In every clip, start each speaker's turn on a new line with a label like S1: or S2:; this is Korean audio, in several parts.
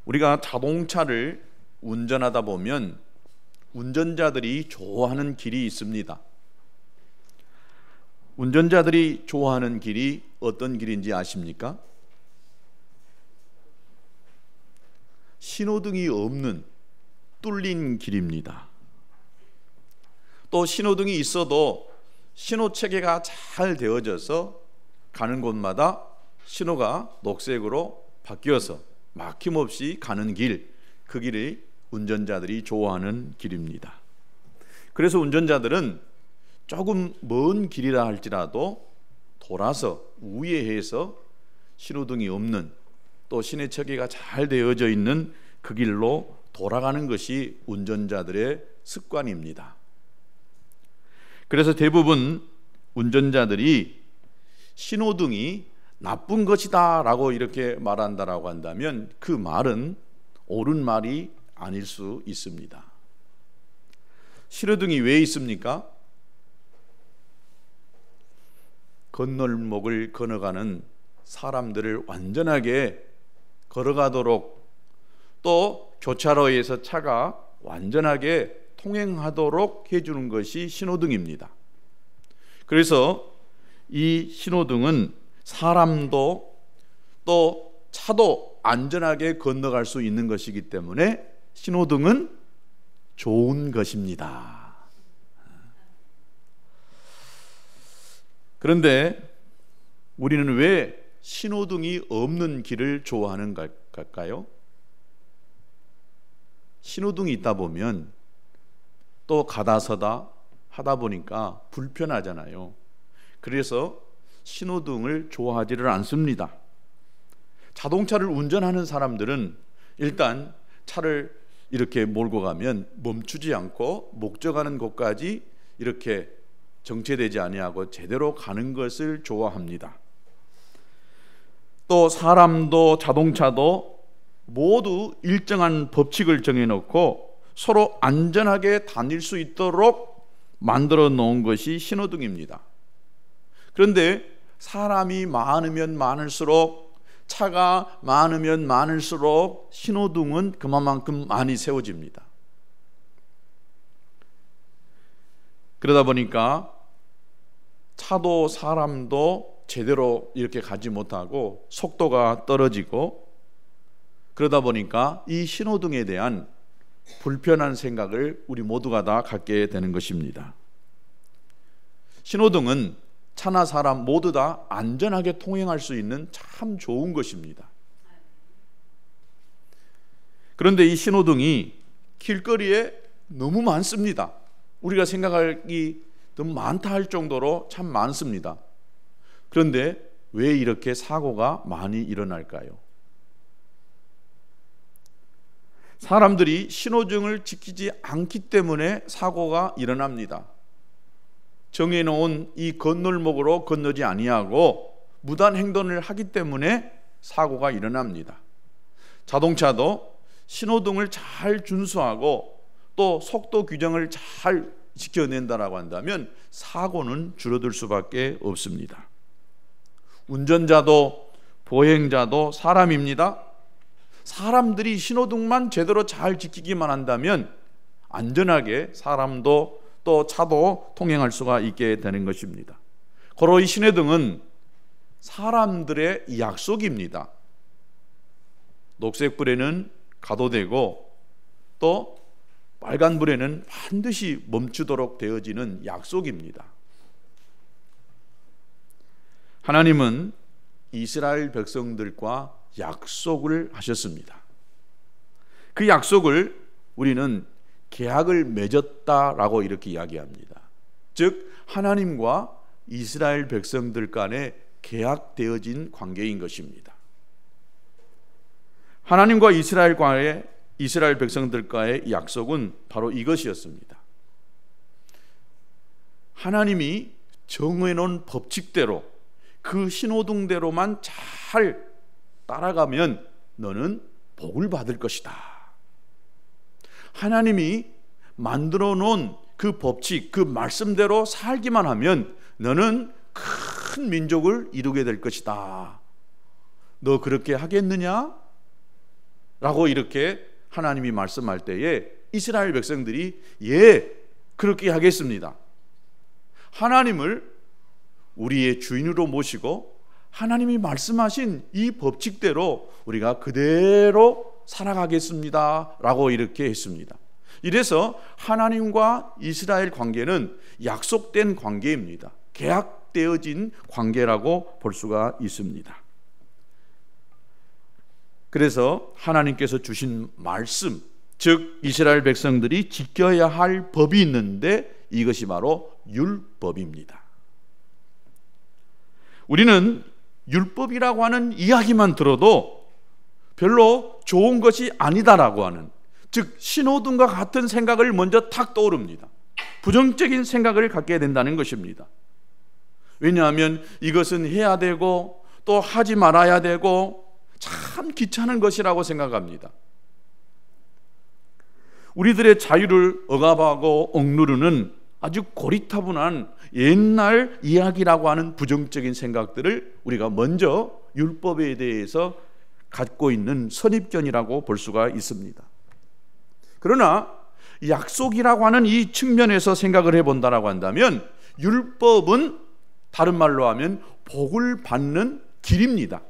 S1: 우리가 자동차를 운전하다 보면 운전자들이 좋아하는 길이 있습니다. 운전자들이 좋아하는 길이 어떤 길인지 아십니까? 신호등이 없는 뚫린 길입니다. 또 신호등이 있어도 신호 체계가 잘 되어져서 가는 곳마다 신호가 녹색으로 바뀌어서 막힘없이 가는 길, 그 길이 운전자들이 좋아하는 길입니다. 그래서 운전자들은 조금 먼 길이라 할지라도 돌아서 우회해서 신호등이 없는 또 신호 체계가 잘 되어져 있는 그 길로 돌아가는 것이 운전자들의 습관입니다. 그래서 대부분 운전자들이 신호등이 나쁜 것이다 라고 이렇게 말한다라고 한다면 그 말은 옳은 말이 아닐 수 있습니다. 신호등이 왜 있습니까? 건널목을 건너가는 사람들을 완전하게 걸어가도록, 또 교차로에서 차가 완전하게 통행하도록 해주는 것이 신호등입니다. 그래서 이 신호등은 사람도 또 차도 안전하게 건너갈 수 있는 것이기 때문에 신호등은 좋은 것입니다. 그런데 우리는 왜 신호등이 없는 길을 좋아하는 걸까요? 신호등이 있다 보면 또 가다 서다 하다 보니까 불편하잖아요. 그래서 신호등을 좋아하지를 않습니다. 자동차를 운전하는 사람들은 일단 차를 이렇게 몰고 가면 멈추지 않고 목적하는 곳까지 이렇게 정체되지 아니하고 제대로 가는 것을 좋아합니다. 또 사람도 자동차도 모두 일정한 법칙을 정해놓고 서로 안전하게 다닐 수 있도록 만들어 놓은 것이 신호등입니다. 그런데 사람이 많으면 많을수록, 차가 많으면 많을수록 신호등은 그만큼 많이 세워집니다. 그러다 보니까 차도 사람도 제대로 이렇게 가지 못하고 속도가 떨어지고, 그러다 보니까 이 신호등에 대한 불편한 생각을 우리 모두가 다 갖게 되는 것입니다. 신호등은 차나 사람 모두 다 안전하게 통행할 수 있는 참 좋은 것입니다. 그런데 이 신호등이 길거리에 너무 많습니다. 우리가 생각하기 너무 많다 할 정도로 참 많습니다. 그런데 왜 이렇게 사고가 많이 일어날까요? 사람들이 신호등을 지키지 않기 때문에 사고가 일어납니다. 정해놓은 이 건널목으로 건너지 아니하고 무단 행동을 하기 때문에 사고가 일어납니다. 자동차도 신호등을 잘 준수하고 또 속도 규정을 잘 지켜낸다라고 한다면 사고는 줄어들 수밖에 없습니다. 운전자도 보행자도 사람입니다. 사람들이 신호등만 제대로 잘 지키기만 한다면 안전하게 사람도 또 차도 통행할 수가 있게 되는 것입니다. 고로 이 신호등은 사람들의 약속입니다. 녹색불에는 가도 되고 또 빨간불에는 반드시 멈추도록 되어지는 약속입니다. 하나님은 이스라엘 백성들과 약속을 하셨습니다. 그 약속을 우리는 계약을 맺었다라고 이렇게 이야기합니다. 즉 하나님과 이스라엘 백성들 간에 계약되어진 관계인 것입니다. 하나님과 이스라엘 백성들과의 약속은 바로 이것이었습니다. 하나님이 정해놓은 법칙대로 그 신호등대로만 잘 따라가면 너는 복을 받을 것이다. 하나님이 만들어 놓은 그 법칙, 그 말씀대로 살기만 하면 너는 큰 민족을 이루게 될 것이다. 너 그렇게 하겠느냐? 라고 이렇게 하나님이 말씀할 때에 이스라엘 백성들이 예, 그렇게 하겠습니다. 하나님을 우리의 주인으로 모시고 하나님이 말씀하신 이 법칙대로 우리가 그대로 살아가겠습니다 라고 이렇게 했습니다. 이래서 하나님과 이스라엘 관계는 약속된 관계입니다. 계약되어진 관계라고 볼 수가 있습니다. 그래서 하나님께서 주신 말씀, 즉 이스라엘 백성들이 지켜야 할 법이 있는데 이것이 바로 율법입니다. 우리는 율법이라고 하는 이야기만 들어도 별로 좋은 것이 아니다라고 하는, 즉 신호등과 같은 생각을 먼저 탁 떠오릅니다. 부정적인 생각을 갖게 된다는 것입니다. 왜냐하면 이것은 해야 되고 또 하지 말아야 되고 참 귀찮은 것이라고 생각합니다. 우리들의 자유를 억압하고 억누르는 아주 고리타분한 옛날 이야기라고 하는 부정적인 생각들을 우리가 먼저 율법에 대해서 갖고 있는 선입견이라고 볼 수가 있습니다. 그러나 약속이라고 하는 이 측면에서 생각을 해본다라고 한다면 율법은 다른 말로 하면 복을 받는 길입니다.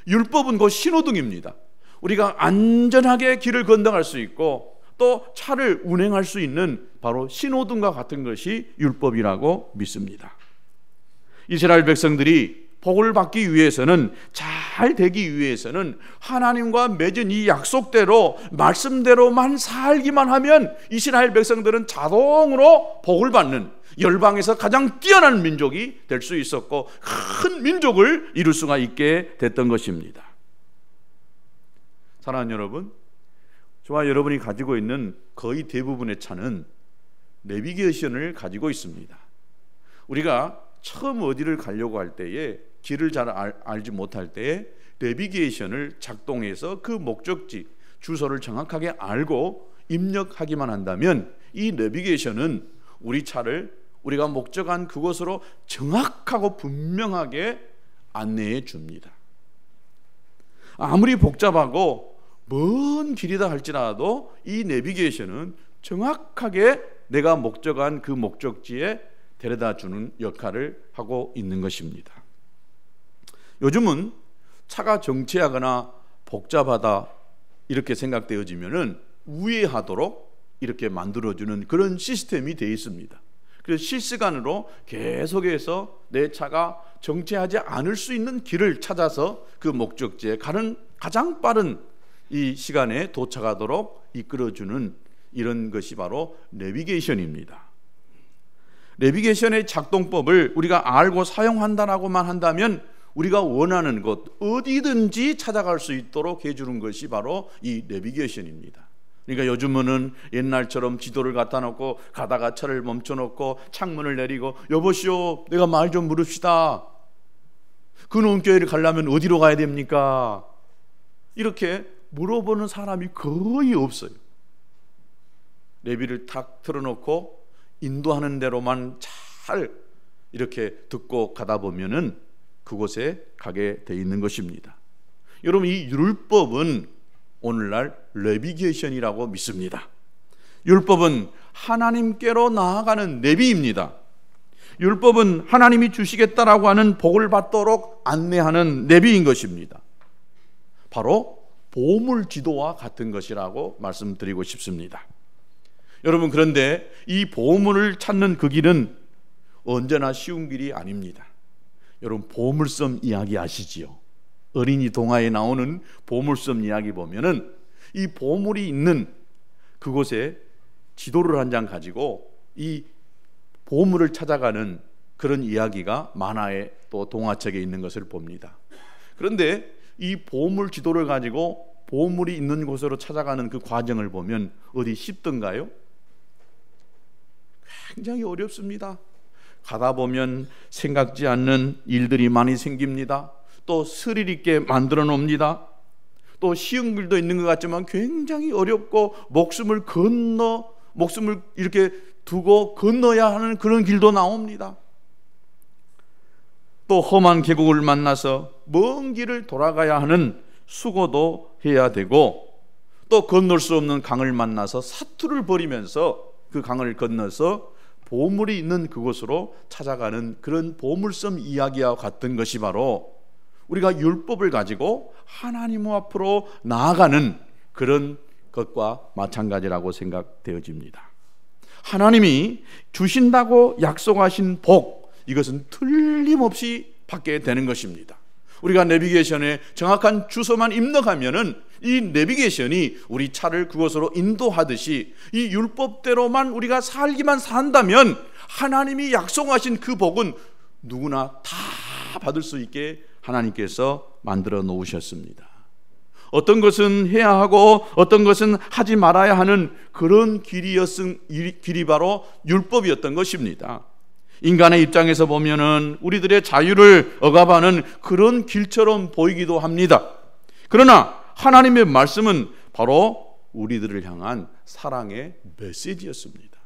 S1: 율법은 곧 신호등입니다. 우리가 안전하게 길을 건너갈 수 있고 또 차를 운행할 수 있는 바로 신호등과 같은 것이 율법이라고 믿습니다. 이스라엘 백성들이 복을 받기 위해서는, 잘 되기 위해서는 하나님과 맺은 이 약속대로 말씀대로만 살기만 하면 이스라엘 백성들은 자동으로 복을 받는 열방에서 가장 뛰어난 민족이 될 수 있었고 큰 민족을 이룰 수가 있게 됐던 것입니다. 사랑하는 여러분, 저와 여러분이 가지고 있는 거의 대부분의 차는 내비게이션을 가지고 있습니다. 우리가 처음 어디를 가려고 할 때에 길을 잘 알지 못할 때에 내비게이션을 작동해서 그 목적지, 주소를 정확하게 알고 입력하기만 한다면 이 내비게이션은 우리 차를 우리가 목적한 그곳으로 정확하고 분명하게 안내해 줍니다. 아무리 복잡하고 먼 길이다 할지라도 이 내비게이션은 정확하게 내가 목적한 그 목적지에 데려다 주는 역할을 하고 있는 것입니다. 요즘은 차가 정체하거나 복잡하다 이렇게 생각되어지면은 우회하도록 이렇게 만들어주는 그런 시스템이 되어 있습니다. 그래서 실시간으로 계속해서 내 차가 정체하지 않을 수 있는 길을 찾아서 그 목적지에 가는 가장 빠른 이 시간에 도착하도록 이끌어주는 이런 것이 바로 내비게이션입니다. 내비게이션의 작동법을 우리가 알고 사용한다라고만 한다면 우리가 원하는 곳 어디든지 찾아갈 수 있도록 해주는 것이 바로 이 내비게이션입니다. 그러니까 요즘은 옛날처럼 지도를 갖다 놓고 가다가 차를 멈춰놓고 창문을 내리고 여보시오, 내가 말 좀 물읍시다. 근원교회를 가려면 어디로 가야 됩니까? 이렇게 물어보는 사람이 거의 없어요. 내비를 탁 틀어놓고 인도하는 대로만 잘 이렇게 듣고 가다 보면은 그곳에 가게 돼 있는 것입니다. 여러분, 이 율법은 오늘날 내비게이션이라고 믿습니다. 율법은 하나님께로 나아가는 내비입니다. 율법은 하나님이 주시겠다라고 하는 복을 받도록 안내하는 내비인 것입니다. 바로 보물 지도와 같은 것이라고 말씀드리고 싶습니다. 여러분, 그런데 이 보물을 찾는 그 길은 언제나 쉬운 길이 아닙니다. 여러분, 보물섬 이야기 아시지요? 어린이 동화에 나오는 보물섬 이야기 보면은 이 보물이 있는 그곳에 지도를 한 장 가지고 이 보물을 찾아가는 그런 이야기가 만화에 또 동화책에 있는 것을 봅니다. 그런데 이 보물 지도를 가지고 보물이 있는 곳으로 찾아가는 그 과정을 보면 어디 쉽던가요? 굉장히 어렵습니다. 가다 보면 생각지 않는 일들이 많이 생깁니다. 또 스릴 있게 만들어 놓습니다. 또 쉬운 길도 있는 것 같지만 굉장히 어렵고 목숨을 이렇게 두고 건너야 하는 그런 길도 나옵니다. 또 험한 계곡을 만나서 먼 길을 돌아가야 하는 수고도 해야 되고, 또 건널 수 없는 강을 만나서 사투를 벌이면서 그 강을 건너서 보물이 있는 그곳으로 찾아가는 그런 보물섬 이야기와 같은 것이 바로 우리가 율법을 가지고 하나님 앞으로 나아가는 그런 것과 마찬가지라고 생각되어집니다. 하나님이 주신다고 약속하신 복, 이것은 틀림없이 받게 되는 것입니다. 우리가 내비게이션에 정확한 주소만 입력하면은 이 내비게이션이 우리 차를 그곳으로 인도하듯이 이 율법대로만 우리가 살기만 산다면 하나님이 약속하신 그 복은 누구나 다 받을 수 있게 하나님께서 만들어 놓으셨습니다. 어떤 것은 해야 하고 어떤 것은 하지 말아야 하는 그런 길이 바로 율법이었던 것입니다. 인간의 입장에서 보면은 우리들의 자유를 억압하는 그런 길처럼 보이기도 합니다. 그러나 하나님의 말씀은 바로 우리들을 향한 사랑의 메시지였습니다.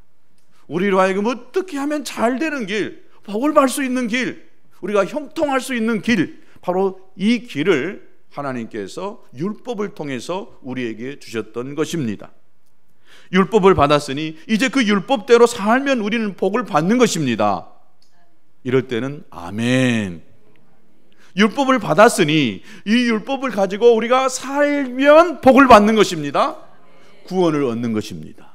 S1: 우리로 하여금 어떻게 하면 잘 되는 길, 복을 받을 수 있는 길, 우리가 형통할 수 있는 길, 바로 이 길을 하나님께서 율법을 통해서 우리에게 주셨던 것입니다. 율법을 받았으니 이제 그 율법대로 살면 우리는 복을 받는 것입니다. 이럴 때는 아멘. 율법을 받았으니 이 율법을 가지고 우리가 살면 복을 받는 것입니다. 구원을 얻는 것입니다.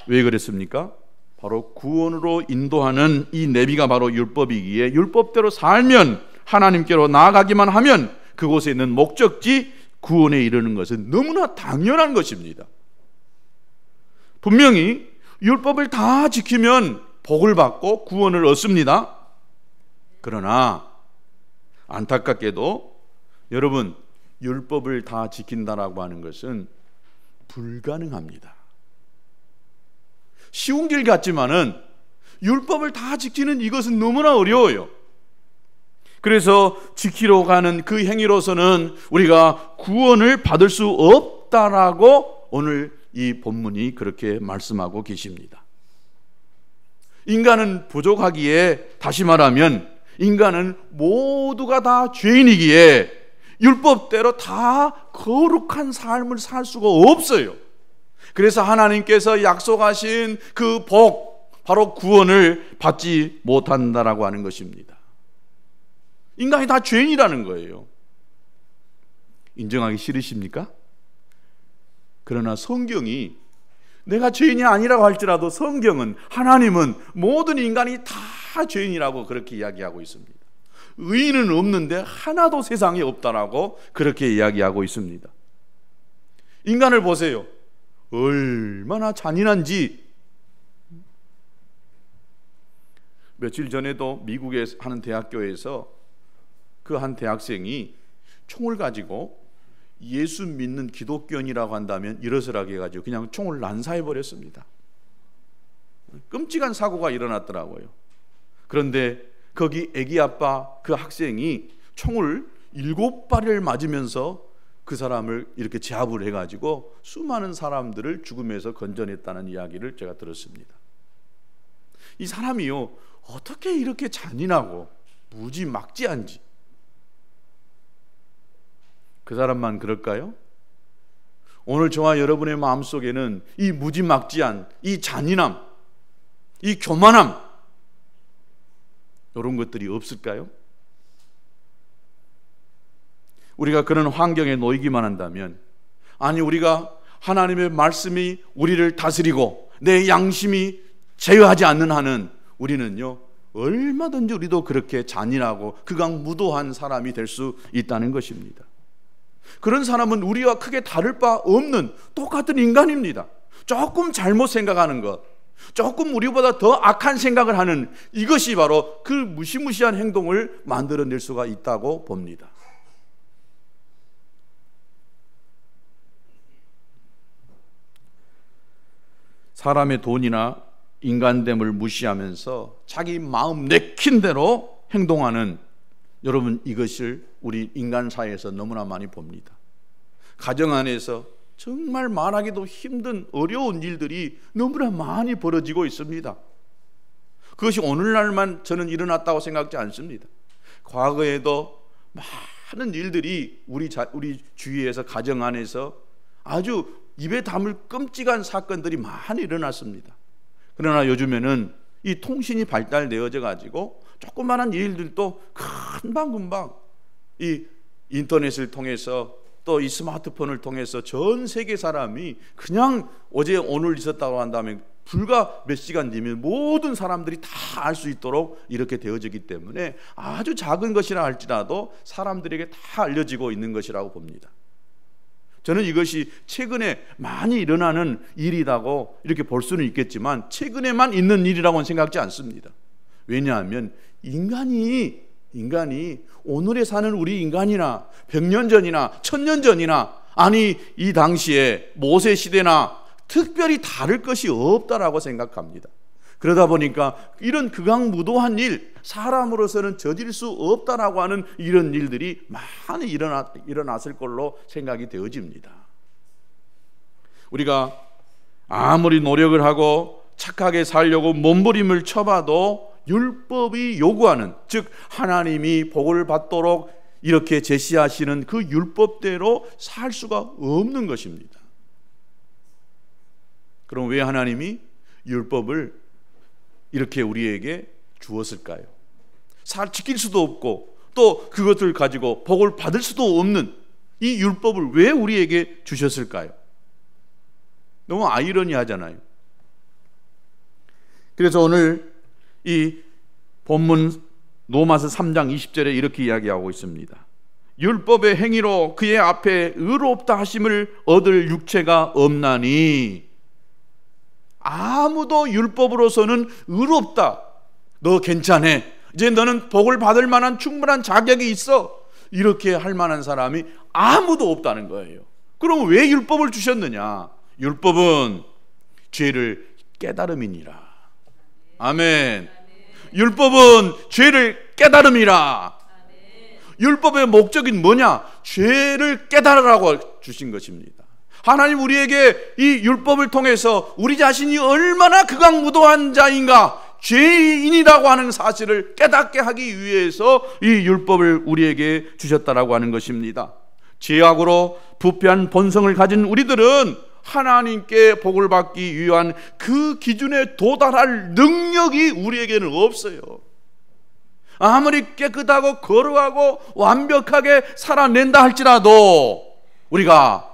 S1: 왜 그랬습니까? 바로 구원으로 인도하는 이 내비가 바로 율법이기에 율법대로 살면, 하나님께로 나아가기만 하면 그곳에 있는 목적지 구원에 이르는 것은 너무나 당연한 것입니다. 분명히 율법을 다 지키면 복을 받고 구원을 얻습니다. 그러나 안타깝게도 여러분, 율법을 다 지킨다라고 하는 것은 불가능합니다. 쉬운 길 같지만은 율법을 다 지키는 이것은 너무나 어려워요. 그래서 지키러 가는 그 행위로서는 우리가 구원을 받을 수 없다라고 오늘 이 본문이 그렇게 말씀하고 계십니다. 인간은 부족하기에, 다시 말하면 인간은 모두가 다 죄인이기에 율법대로 다 거룩한 삶을 살 수가 없어요. 그래서 하나님께서 약속하신 그 복, 바로 구원을 받지 못한다라고 하는 것입니다. 인간이 다 죄인이라는 거예요. 인정하기 싫으십니까? 그러나 성경이, 내가 죄인이 아니라고 할지라도 성경은, 하나님은 모든 인간이 다 죄인이라고 그렇게 이야기하고 있습니다. 의인은 없는데 하나도 세상에 없다라고 그렇게 이야기하고 있습니다. 인간을 보세요. 얼마나 잔인한지. 며칠 전에도 미국의 한 대학교에서 그 한 대학생이 총을 가지고 예수 믿는 기독교인이라고 한다면 일어서라게 해가지고 그냥 총을 난사해버렸습니다. 끔찍한 사고가 일어났더라고요. 그런데 거기 애기 아빠 그 학생이 총을 7발을 맞으면서 그 사람을 이렇게 제압을 해가지고 수많은 사람들을 죽음에서 건져냈다는 이야기를 제가 들었습니다. 이 사람이요, 어떻게 이렇게 잔인하고 무지막지한지. 그 사람만 그럴까요? 오늘 저와 여러분의 마음속에는 이 무지막지한, 이 잔인함, 이 교만함, 이런 것들이 없을까요? 우리가 그런 환경에 놓이기만 한다면, 아니 우리가 하나님의 말씀이 우리를 다스리고 내 양심이 제어하지 않는 한은 우리는요, 얼마든지 우리도 그렇게 잔인하고 극악무도한 사람이 될 수 있다는 것입니다. 그런 사람은 우리와 크게 다를 바 없는 똑같은 인간입니다. 조금 잘못 생각하는 것, 조금 우리보다 더 악한 생각을 하는 이것이 바로 그 무시무시한 행동을 만들어낼 수가 있다고 봅니다. 사람의 돈이나 인간됨을 무시하면서 자기 마음 내킨 대로 행동하는, 여러분, 이것을 우리 인간 사회에서 너무나 많이 봅니다. 가정 안에서 정말 말하기도 힘든 어려운 일들이 너무나 많이 벌어지고 있습니다. 그것이 오늘날만 저는 일어났다고 생각하지 않습니다. 과거에도 많은 일들이 우리 주위에서, 가정 안에서 아주 입에 담을 끔찍한 사건들이 많이 일어났습니다. 그러나 요즘에는 이 통신이 발달되어져 가지고 조그마한 일들도 금방금방 이 인터넷을 통해서 또 이 스마트폰을 통해서 전 세계 사람이 그냥 어제 오늘 있었다고 한다면 불과 몇 시간 뒤면 모든 사람들이 다 알 수 있도록 이렇게 되어지기 때문에 아주 작은 것이라 할지라도 사람들에게 다 알려지고 있는 것이라고 봅니다. 저는 이것이 최근에 많이 일어나는 일이라고 이렇게 볼 수는 있겠지만 최근에만 있는 일이라고는 생각지 않습니다. 왜냐하면 인간이 오늘에 사는 우리 인간이나 100년 전이나 1000년 전이나 아니 이 당시에 모세 시대나 특별히 다를 것이 없다라고 생각합니다. 그러다 보니까 이런 극악무도한 일, 사람으로서는 저질 수 없다라고 하는 이런 일들이 많이 일어났을 걸로 생각이 되어집니다. 우리가 아무리 노력을 하고 착하게 살려고 몸부림을 쳐봐도 율법이 요구하는, 즉 하나님이 복을 받도록 이렇게 제시하시는 그 율법대로 살 수가 없는 것입니다. 그럼 왜 하나님이 율법을 이렇게 우리에게 주었을까요? 지킬 수도 없고 또 그것을 가지고 복을 받을 수도 없는 이 율법을 왜 우리에게 주셨을까요? 너무 아이러니하잖아요. 그래서 오늘 이 본문 로마서 3장 20절에 이렇게 이야기하고 있습니다. 율법의 행위로 그의 앞에 의롭다 하심을 얻을 육체가 없나니, 아무도 율법으로서는 의롭다, 너 괜찮아, 이제 너는 복을 받을 만한 충분한 자격이 있어, 이렇게 할 만한 사람이 아무도 없다는 거예요. 그럼 왜 율법을 주셨느냐? 율법은 죄를 깨달음이니라. 아멘. 율법은 죄를 깨달음이라. 율법의 목적인 뭐냐? 죄를 깨달으라고 주신 것입니다. 하나님 우리에게 이 율법을 통해서 우리 자신이 얼마나 극악무도한 자인가, 죄인이라고 하는 사실을 깨닫게 하기 위해서 이 율법을 우리에게 주셨다라고 하는 것입니다. 죄악으로 부패한 본성을 가진 우리들은 하나님께 복을 받기 위한 그 기준에 도달할 능력이 우리에게는 없어요. 아무리 깨끗하고 거룩하고 완벽하게 살아낸다 할지라도 우리가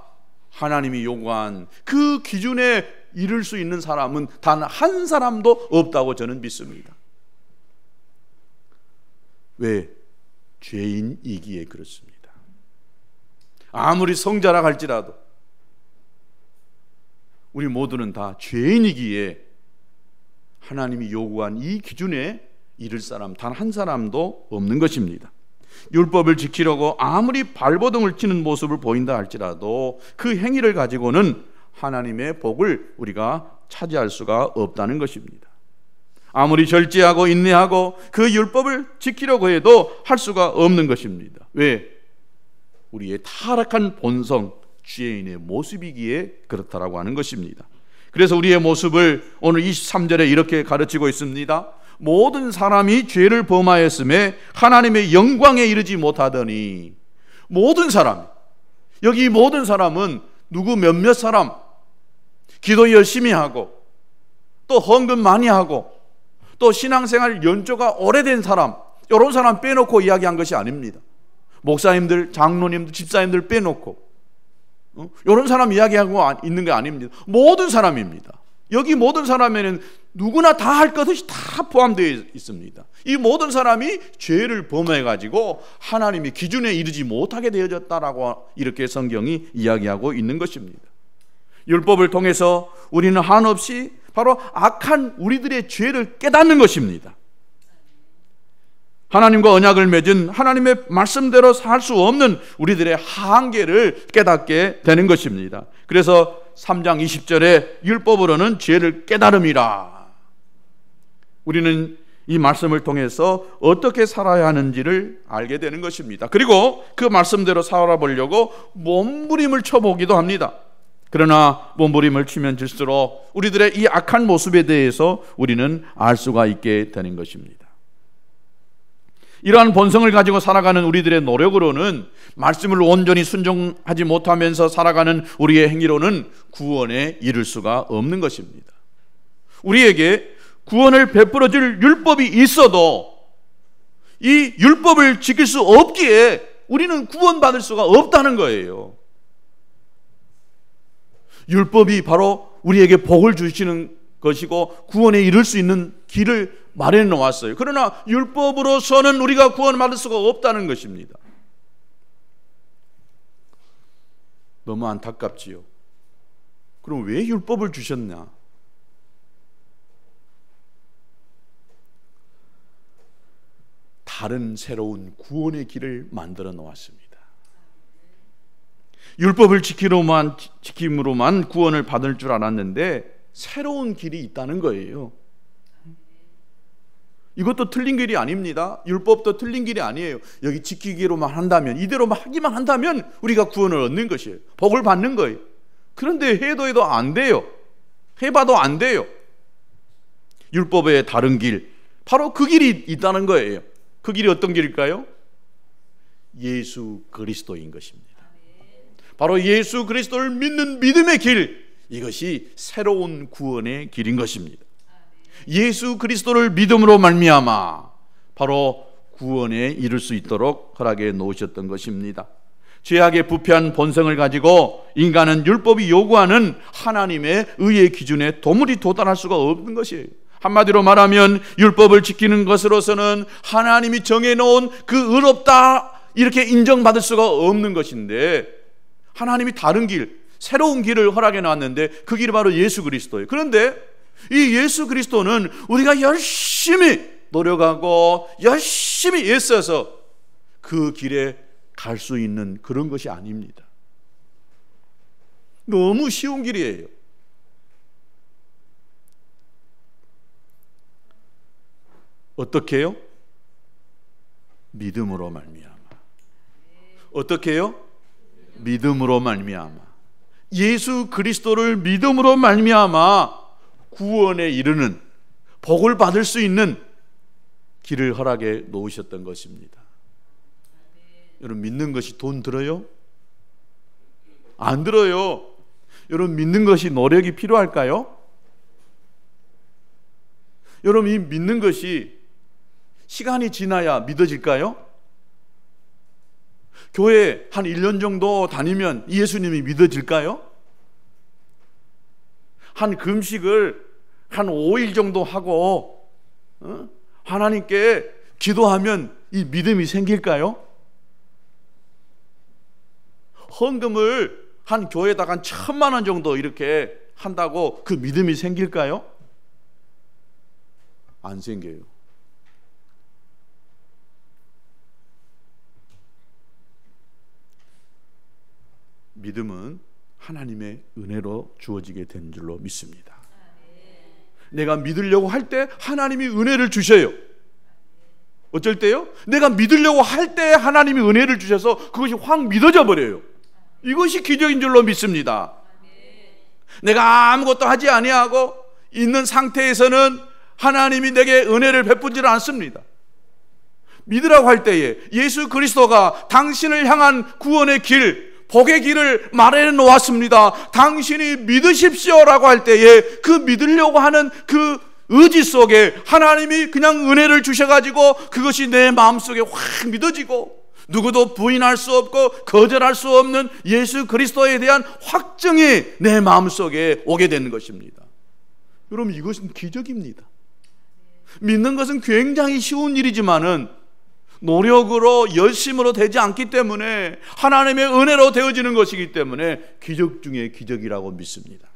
S1: 하나님이 요구한 그 기준에 이를 수 있는 사람은 단 한 사람도 없다고 저는 믿습니다. 왜? 죄인이기에 그렇습니다. 아무리 성자라 할지라도 우리 모두는 다 죄인이기에 하나님이 요구한 이 기준에 이를 사람 단 한 사람도 없는 것입니다. 율법을 지키려고 아무리 발버둥을 치는 모습을 보인다 할지라도 그 행위를 가지고는 하나님의 복을 우리가 차지할 수가 없다는 것입니다. 아무리 절제하고 인내하고 그 율법을 지키려고 해도 할 수가 없는 것입니다. 왜? 우리의 타락한 본성, 죄인의 모습이기에 그렇다라고 하는 것입니다. 그래서 우리의 모습을 오늘 23절에 이렇게 가르치고 있습니다. 모든 사람이 죄를 범하였음에 하나님의 영광에 이르지 못하더니. 모든 사람, 여기 모든 사람은 누구 몇몇 사람, 기도 열심히 하고 또 헌금 많이 하고 또 신앙생활 연조가 오래된 사람, 이런 사람 빼놓고 이야기한 것이 아닙니다. 목사님들, 장로님들, 집사님들 빼놓고 이런 사람 이야기하고 있는 게 아닙니다. 모든 사람입니다. 여기 모든 사람에는 누구나 다 할 것이 다 포함되어 있습니다. 이 모든 사람이 죄를 범해가지고 하나님이 기준에 이르지 못하게 되어졌다라고 이렇게 성경이 이야기하고 있는 것입니다. 율법을 통해서 우리는 한없이 바로 악한 우리들의 죄를 깨닫는 것입니다. 하나님과 언약을 맺은 하나님의 말씀대로 살 수 없는 우리들의 한계를 깨닫게 되는 것입니다. 그래서 3장 20절에 율법으로는 죄를 깨달음이라. 우리는 이 말씀을 통해서 어떻게 살아야 하는지를 알게 되는 것입니다. 그리고 그 말씀대로 살아보려고 몸부림을 쳐보기도 합니다. 그러나 몸부림을 치면 질수록 우리들의 이 악한 모습에 대해서 우리는 알 수가 있게 되는 것입니다. 이러한 본성을 가지고 살아가는 우리들의 노력으로는, 말씀을 온전히 순종하지 못하면서 살아가는 우리의 행위로는 구원에 이를 수가 없는 것입니다. 우리에게 구원을 베풀어 줄 율법이 있어도 이 율법을 지킬 수 없기에 우리는 구원받을 수가 없다는 거예요. 율법이 바로 우리에게 복을 주시는 것이고 구원에 이를 수 있는 길을 마련해 놓았어요. 그러나 율법으로서는 우리가 구원받을 수가 없다는 것입니다. 너무 안타깝지요. 그럼 왜 율법을 주셨냐? 다른 새로운 구원의 길을 만들어 놓았습니다. 율법을 지킴으로만 구원을 받을 줄 알았는데 새로운 길이 있다는 거예요. 이것도 틀린 길이 아닙니다. 율법도 틀린 길이 아니에요. 여기 지키기로만 한다면, 이대로만 하기만 한다면 우리가 구원을 얻는 것이에요. 복을 받는 거예요. 그런데 해도 안 돼요. 해봐도 안 돼요. 율법의 다른 길, 바로 그 길이 있다는 거예요. 그 길이 어떤 길일까요? 예수 그리스도인 것입니다. 바로 예수 그리스도를 믿는 믿음의 길, 이것이 새로운 구원의 길인 것입니다. 예수 그리스도를 믿음으로 말미암아 바로 구원에 이를 수 있도록 허락해 놓으셨던 것입니다. 죄악의 부패한 본성을 가지고 인간은 율법이 요구하는 하나님의 의의 기준에 도무지 도달할 수가 없는 것이에요. 한마디로 말하면 율법을 지키는 것으로서는 하나님이 정해놓은 그 의롭다 이렇게 인정받을 수가 없는 것인데, 하나님이 다른 길, 새로운 길을 허락해 놨는데 그 길이 바로 예수 그리스도예요. 그런데 이 예수 그리스도는 우리가 열심히 노력하고 열심히 애써서 그 길에 갈 수 있는 그런 것이 아닙니다. 너무 쉬운 길이에요. 어떻게 해요? 믿음으로 말미암아. 어떻게 해요? 믿음으로 말미암아. 예수 그리스도를 믿음으로 말미암아 구원에 이르는, 복을 받을 수 있는 길을 허락해 놓으셨던 것입니다. 여러분, 믿는 것이 돈 들어요? 안 들어요. 여러분, 믿는 것이 노력이 필요할까요? 여러분, 이 믿는 것이 시간이 지나야 믿어질까요? 교회 한 1년 정도 다니면 예수님이 믿어질까요? 한 금식을 한 5일 정도 하고 하나님께 기도하면 이 믿음이 생길까요? 헌금을 한 교회에다가 한 1,000만 원 정도 이렇게 한다고 그 믿음이 생길까요? 안 생겨요. 믿음은 하나님의 은혜로 주어지게 된 줄로 믿습니다. 내가 믿으려고 할 때 하나님이 은혜를 주셔요. 어쩔 때요? 내가 믿으려고 할 때 하나님이 은혜를 주셔서 그것이 확 믿어져 버려요. 이것이 기적인 줄로 믿습니다. 내가 아무것도 하지 아니하고 있는 상태에서는 하나님이 내게 은혜를 베푸지를 않습니다. 믿으라고 할 때에 예수 그리스도가 당신을 향한 구원의 길, 복의 길을 마련해 놓았습니다. 당신이 믿으십시오라고 할 때에 그 믿으려고 하는 그 의지 속에 하나님이 그냥 은혜를 주셔가지고 그것이 내 마음속에 확 믿어지고 누구도 부인할 수 없고 거절할 수 없는 예수 그리스도에 대한 확증이 내 마음속에 오게 되는 것입니다. 여러분, 이것은 기적입니다. 믿는 것은 굉장히 쉬운 일이지만은 노력으로 열심으로 되지 않기 때문에 하나님의 은혜로 되어지는 것이기 때문에 기적 중에 기적이라고 믿습니다.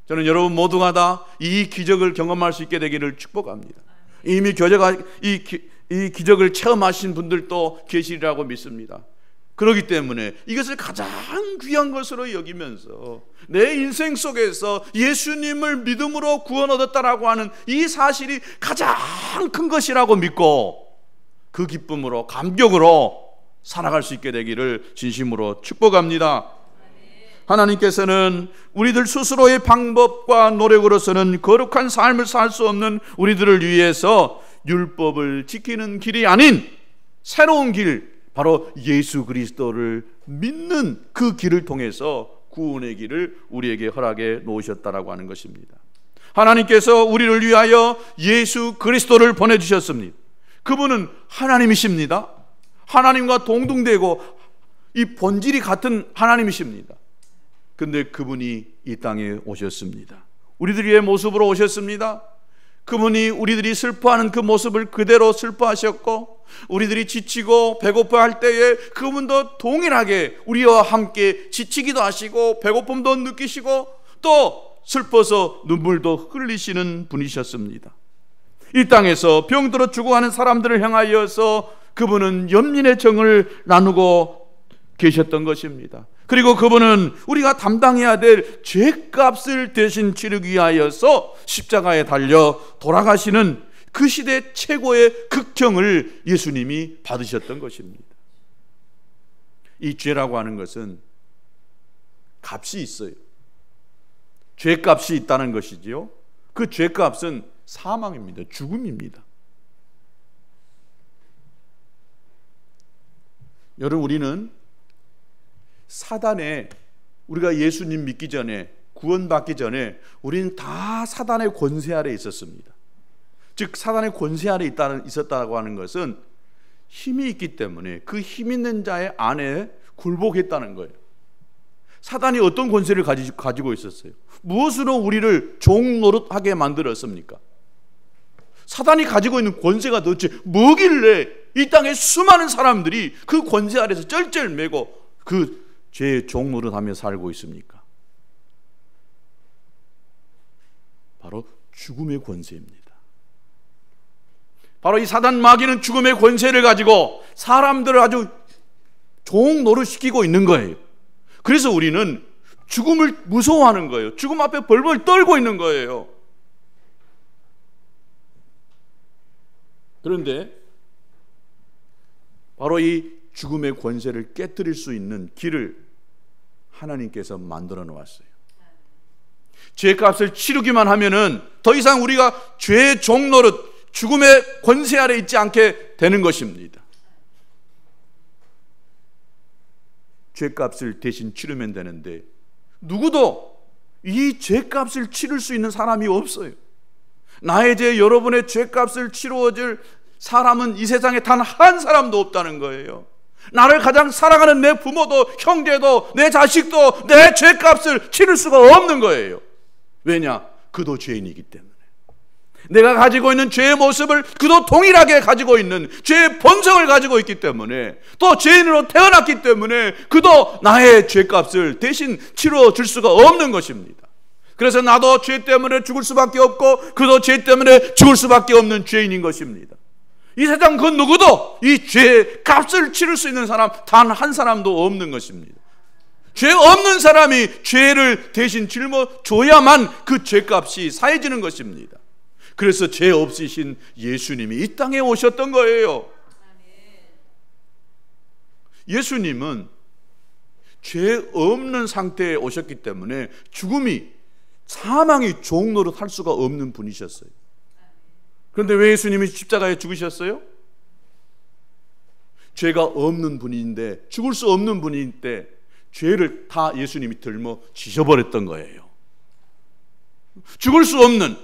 S1: 저는 여러분 모두가 다 이 기적을 경험할 수 있게 되기를 축복합니다. 이미 이 기적을 체험하신 분들도 계시리라고 믿습니다. 그렇기 때문에 이것을 가장 귀한 것으로 여기면서 내 인생 속에서 예수님을 믿음으로 구원 얻었다라고 하는 이 사실이 가장 큰 것이라고 믿고 그 기쁨으로 감격으로 살아갈 수 있게 되기를 진심으로 축복합니다. 하나님께서는 우리들 스스로의 방법과 노력으로서는 거룩한 삶을 살 수 없는 우리들을 위해서 율법을 지키는 길이 아닌 새로운 길, 바로 예수 그리스도를 믿는 그 길을 통해서 구원의 길을 우리에게 허락해 놓으셨다라고 하는 것입니다. 하나님께서 우리를 위하여 예수 그리스도를 보내주셨습니다. 그분은 하나님이십니다. 하나님과 동등되고 이 본질이 같은 하나님이십니다. 근데 그분이 이 땅에 오셨습니다. 우리들의 모습으로 오셨습니다. 그분이 우리들이 슬퍼하는 그 모습을 그대로 슬퍼하셨고, 우리들이 지치고 배고파할 때에 그분도 동일하게 우리와 함께 지치기도 하시고 배고픔도 느끼시고 또 슬퍼서 눈물도 흘리시는 분이셨습니다. 이 땅에서 병들어 죽어가는 사람들을 향하여서 그분은 연민의 정을 나누고 계셨던 것입니다. 그리고 그분은 우리가 담당해야 될 죄값을 대신 치르기 위하여서 십자가에 달려 돌아가시는 그 시대 최고의 극형을 예수님이 받으셨던 것입니다. 이 죄라고 하는 것은 값이 있어요. 죄값이 있다는 것이지요. 그 죄값은 사망입니다. 죽음입니다. 여러분, 우리는 사단의, 우리가 예수님 믿기 전에, 구원받기 전에 우리는 다 사단의 권세 아래 있었습니다. 즉 사단의 권세 아래 있었다고 하는 것은 힘이 있기 때문에 그 힘 있는 자의 안에 굴복했다는 거예요. 사단이 어떤 권세를 가지고 있었어요? 무엇으로 우리를 종노릇하게 만들었습니까? 사단이 가지고 있는 권세가 도대체 뭐길래 이 땅에 수많은 사람들이 그 권세 아래서 쩔쩔매고 그 죄의 종노릇하며 살고 있습니까? 바로 죽음의 권세입니다. 바로 이 사단 마귀는 죽음의 권세를 가지고 사람들을 아주 종노릇시키고 있는 거예요. 그래서 우리는 죽음을 무서워하는 거예요. 죽음 앞에 벌벌 떨고 있는 거예요. 그런데 바로 이 죽음의 권세를 깨뜨릴 수 있는 길을 하나님께서 만들어 놓았어요. 죄값을 치르기만 하면은 더 이상 우리가 죄의 종노릇, 죽음의 권세 아래 있지 않게 되는 것입니다. 죄값을 대신 치르면 되는데 누구도 이 죄값을 치를 수 있는 사람이 없어요. 나의 죄, 여러분의 죄값을 치루어줄 사람은 이 세상에 단 한 사람도 없다는 거예요. 나를 가장 사랑하는 내 부모도, 형제도, 내 자식도 내 죄값을 치를 수가 없는 거예요. 왜냐? 그도 죄인이기 때문에. 내가 가지고 있는 죄의 모습을 그도 동일하게 가지고 있는 죄의 본성을 가지고 있기 때문에, 또 죄인으로 태어났기 때문에 그도 나의 죄값을 대신 치러줄 수가 없는 것입니다. 그래서 나도 죄 때문에 죽을 수밖에 없고 그도 죄 때문에 죽을 수밖에 없는 죄인인 것입니다. 이 세상 그 누구도 이 죄의 값을 치를 수 있는 사람 단 한 사람도 없는 것입니다. 죄 없는 사람이 죄를 대신 짊어줘야만 그 죄값이 사해지는 것입니다. 그래서 죄 없으신 예수님이 이 땅에 오셨던 거예요. 예수님은 죄 없는 상태에 오셨기 때문에 죽음이, 사망이 종노릇 할 수가 없는 분이셨어요. 그런데 왜 예수님이 십자가에 죽으셨어요? 죄가 없는 분인데, 죽을 수 없는 분인데 죄를 다 예수님이 짊어지셔버렸던 거예요. 죽을 수 없는,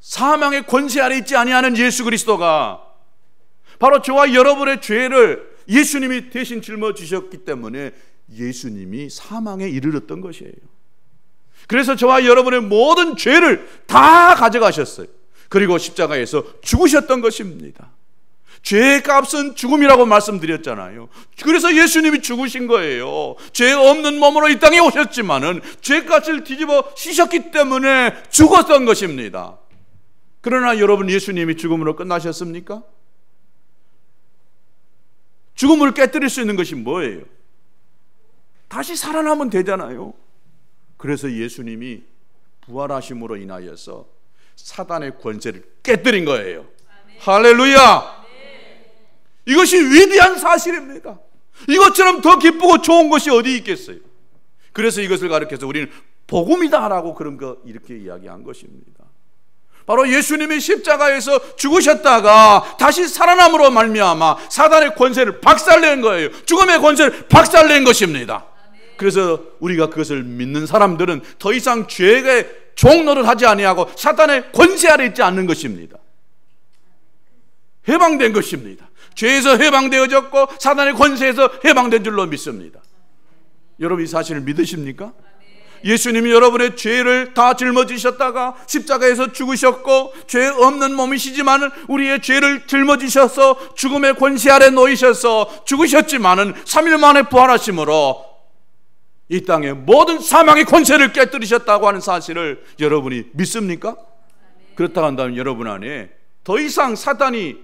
S1: 사망의 권세 아래 있지 아니하는 예수 그리스도가 바로 저와 여러분의 죄를 예수님이 대신 짊어지셨기 때문에 예수님이 사망에 이르렀던 것이에요. 그래서 저와 여러분의 모든 죄를 다 가져가셨어요. 그리고 십자가에서 죽으셨던 것입니다. 죄의 값은 죽음이라고 말씀드렸잖아요. 그래서 예수님이 죽으신 거예요. 죄 없는 몸으로 이 땅에 오셨지만은 죄값을 뒤집어 씌셨기 때문에 죽었던 것입니다. 그러나 여러분, 예수님이 죽음으로 끝나셨습니까? 죽음을 깨뜨릴 수 있는 것이 뭐예요? 다시 살아나면 되잖아요. 그래서 예수님이 부활하심으로 인하여서 사단의 권세를 깨뜨린 거예요. 아멘. 할렐루야. 아멘. 이것이 위대한 사실입니다. 이것처럼 더 기쁘고 좋은 것이 어디 있겠어요? 그래서 이것을 가르쳐서 우리는 복음이다 라고 그런 거 이렇게 이야기한 것입니다. 바로 예수님이 십자가에서 죽으셨다가 다시 살아남으로 말미암아 사단의 권세를 박살낸 거예요. 죽음의 권세를 박살낸 것입니다. 그래서 우리가 그것을 믿는 사람들은 더 이상 죄의 종노릇 하지 아니하고 사단의 권세 아래 있지 않는 것입니다. 해방된 것입니다. 죄에서 해방되어졌고 사단의 권세에서 해방된 줄로 믿습니다. 여러분 이 사실을 믿으십니까? 예수님이 여러분의 죄를 다 짊어지셨다가 십자가에서 죽으셨고 죄 없는 몸이시지만 우리의 죄를 짊어지셔서 죽음의 권세 아래 놓이셔서 죽으셨지만 3일 만에 부활하심으로 이 땅의 모든 사망의 권세를 깨뜨리셨다고 하는 사실을 여러분이 믿습니까? 그렇다고 한다면 여러분 안에 더 이상 사단이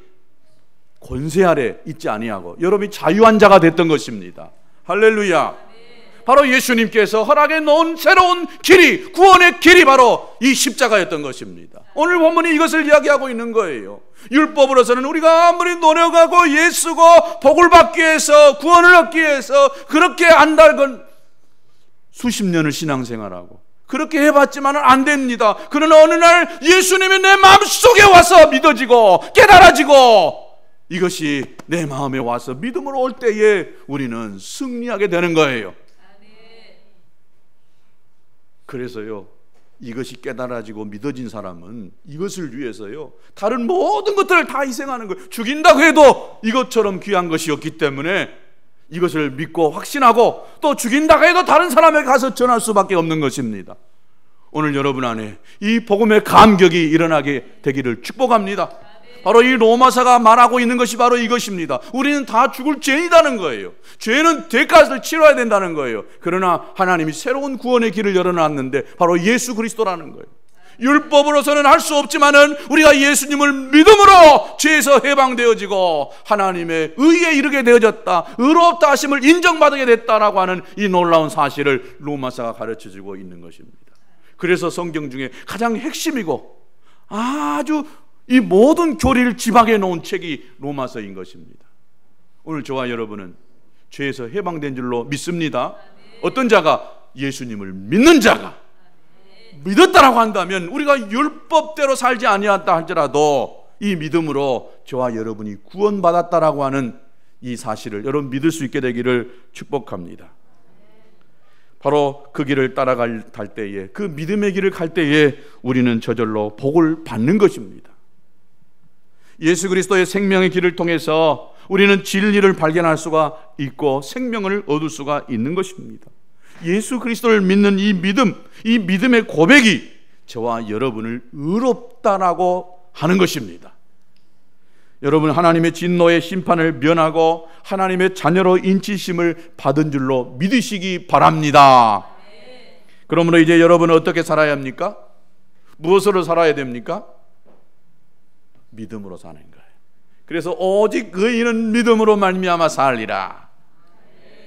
S1: 권세 아래 있지 아니하고 여러분이 자유한 자가 됐던 것입니다. 할렐루야. 바로 예수님께서 허락해 놓은 새로운 길이, 구원의 길이 바로 이 십자가였던 것입니다. 오늘 본문이 이것을 이야기하고 있는 거예요. 율법으로서는 우리가 아무리 노력하고 예수고 복을 받기 위해서, 구원을 얻기 위해서 그렇게 안달건 수십 년을 신앙생활하고 그렇게 해봤지만 안 됩니다. 그러나 어느 날 예수님이 내 마음속에 와서 믿어지고 깨달아지고 이것이 내 마음에 와서 믿음으로 올 때에 우리는 승리하게 되는 거예요. 그래서요, 이것이 깨달아지고 믿어진 사람은 이것을 위해서요 다른 모든 것들을 다 희생하는 거예요. 죽인다고 해도 이것처럼 귀한 것이 없기 때문에 이것을 믿고 확신하고 또 죽인다고 해도 다른 사람에게 가서 전할 수밖에 없는 것입니다. 오늘 여러분 안에 이 복음의 감격이 일어나게 되기를 축복합니다. 바로 이 로마서가 말하고 있는 것이 바로 이것입니다. 우리는 다 죽을 죄인이라는 거예요. 죄는 대가를 치러야 된다는 거예요. 그러나 하나님이 새로운 구원의 길을 열어놨는데 바로 예수 그리스도라는 거예요. 율법으로서는 할 수 없지만은 우리가 예수님을 믿음으로 죄에서 해방되어지고 하나님의 의에 이르게 되어졌다, 의롭다 하심을 인정받게 됐다라고 하는 이 놀라운 사실을 로마서가 가르쳐주고 있는 것입니다. 그래서 성경 중에 가장 핵심이고 아주 이 모든 교리를 집약해 놓은 책이 로마서인 것입니다. 오늘 저와 여러분은 죄에서 해방된 줄로 믿습니다. 어떤 자가? 예수님을 믿는 자가. 믿었다라고 한다면 우리가 율법대로 살지 아니었다 할지라도 이 믿음으로 저와 여러분이 구원받았다라고 하는 이 사실을 여러분 믿을 수 있게 되기를 축복합니다. 바로 그 길을 따라갈 때에, 그 믿음의 길을 갈 때에 우리는 저절로 복을 받는 것입니다. 예수 그리스도의 생명의 길을 통해서 우리는 진리를 발견할 수가 있고 생명을 얻을 수가 있는 것입니다. 예수 그리스도를 믿는 이 믿음, 이 믿음의 고백이 저와 여러분을 의롭다라고 하는 것입니다. 여러분 하나님의 진노의 심판을 면하고 하나님의 자녀로 인치심을 받은 줄로 믿으시기 바랍니다. 그러므로 이제 여러분은 어떻게 살아야 합니까? 무엇으로 살아야 됩니까? 믿음으로 사는 거예요. 그래서 오직 의인은 믿음으로 말미암아 살리라.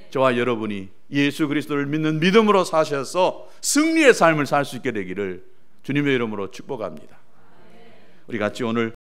S1: 저와 여러분이 예수 그리스도를 믿는 믿음으로 사셔서 승리의 삶을 살 수 있게 되기를 주님의 이름으로 축복합니다. 우리 같이 오늘